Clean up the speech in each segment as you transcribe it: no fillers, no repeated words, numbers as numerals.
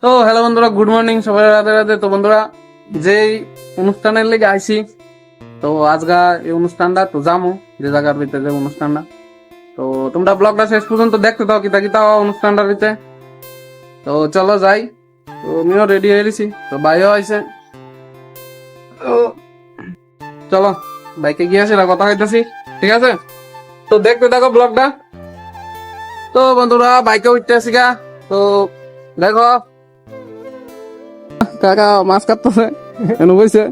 তো হ্যালো বন্ধুরা, good morning সবাই, রাতে রাতে। তো বন্ধুরা, যেই অনুষ্ঠানের লেগে আইছি, তো আজকা এই অনুষ্ঠানটা তো জামু, যে জায়গার ভিতরে যে অনুষ্ঠানটা। তো তোমরা ব্লগটা শেষ পর্যন্ত দেখতে দাও, কিতা কিতা অনুষ্ঠানটার ভিতরে। তো চলো যাই। তো আমিও রেডি হয়ে গেছি, তো ভাইও আইছে। তো চলো, বাইকে গিয়ে আসি, কথা হইতেছি, ঠিক আছে? তো দেখতে থাকো ব্লগটা। তো বন্ধুরা, বাইকে উঠতে আসি গা। তো দেখো, কাকা মাছ কাটতেছে, এনে বইছে।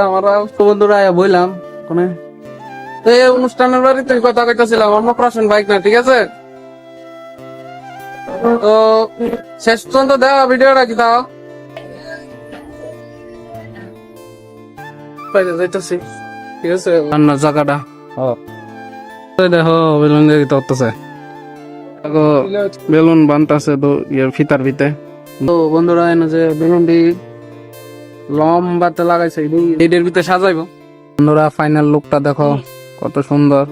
আমরা তো বন্ধুরা বইলাম ওখানে। তো এই অনুষ্ঠানের বাড়িতে কথা কইতাছিলাম, অন্নপ্রাশন বাইক না, ঠিক আছে? তো শেষ পর্যন্ত দেওয়া ভিডিওটা কি দাও পাইতে যাইতেছি, ঠিক আছে? রান্নার জায়গাটা দেখো, বেলুন দিয়ে দিতে হতেছে, বেলুন বানতেছে তো ইয়ের ফিতার ভিতরে। তো বন্ধুরা, এনে যে বেলুন দি লম্বাতে লাগাইছে, এইটার ভিতরে সাজাইবো। বন্ধুরা, ফাইনাল লুকটা দেখো কত সুন্দর।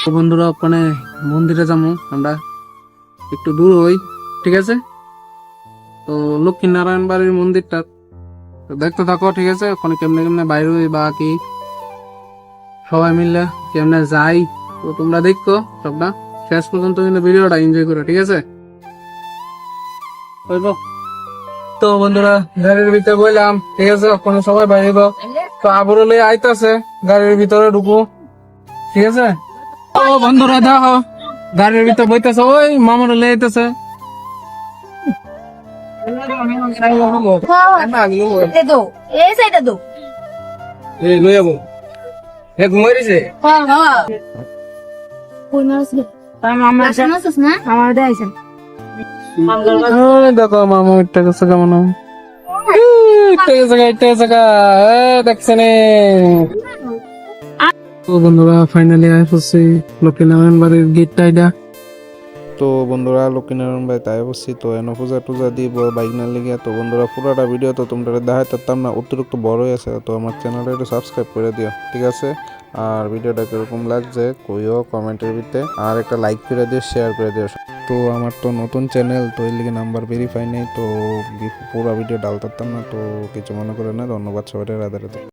তো বন্ধুরা, ওখানে মন্দিরে যাবো আমরা, একটু দূর হই, ঠিক আছে? তো লক্ষ্মী নারায়ণ বাড়ির মন্দিরটা তো দেখতে থাকো, ঠিক আছে? ওখানে কেমনে কেমনে বাইরে হই বা কি সবাই মিলে কেমনে যাই, তো তোমরা দেখো সবটা শেষ পর্যন্ত, কিন্তু ভিডিওটা এনজয় করো, ঠিক আছে? হইবো। তো বন্ধুরা, গাড়ির ভিতরে বললাম, ঠিক আছে? ওখানে সবাই বাইরে, তো আবরলে আইতাছে, গাড়ির ভিতরে ঢুকবো, ঠিক আছে? ও বন্ধুরা, দেখো গাড়ির ভিতরে বইতেছে, ওই মামার লে আইতেছে। এই লই যাবো, এ ঘুমাই দিছে। দেখো মামা উঠতে গেছে, কেমন দেখছেন? তো বন্ধুরা, ফাইনালি আই পড়ছি লক্ষ্মীনারায়ণ বাড়ির গেটটা এটা। তো বন্ধুরা, লক্ষ্মীনারায়ণ ভাই তাই বসছি, তো এনে পূজা টুজা দিব বাইক না লেগে। তো বন্ধুরা, পুরোটা ভিডিও তো তোমরা দেখাতে পারতাম না, অতিরিক্ত বড় হয়ে আছে। তো আমার চ্যানেলটা একটু সাবস্ক্রাইব করে দিও, ঠিক আছে? আর ভিডিওটা কিরকম লাগছে কইও কমেন্টের ভিতরে, আর একটা লাইক করে দিও, শেয়ার করে দিও। তো আমার তো নতুন চ্যানেল, তো এর লিগে নাম্বার ভেরিফাই নেই, তো পুরো ভিডিও ডালতাম না, তো কিছু মনে করে না। ধন্যবাদ সবাই, রাধে রাধে।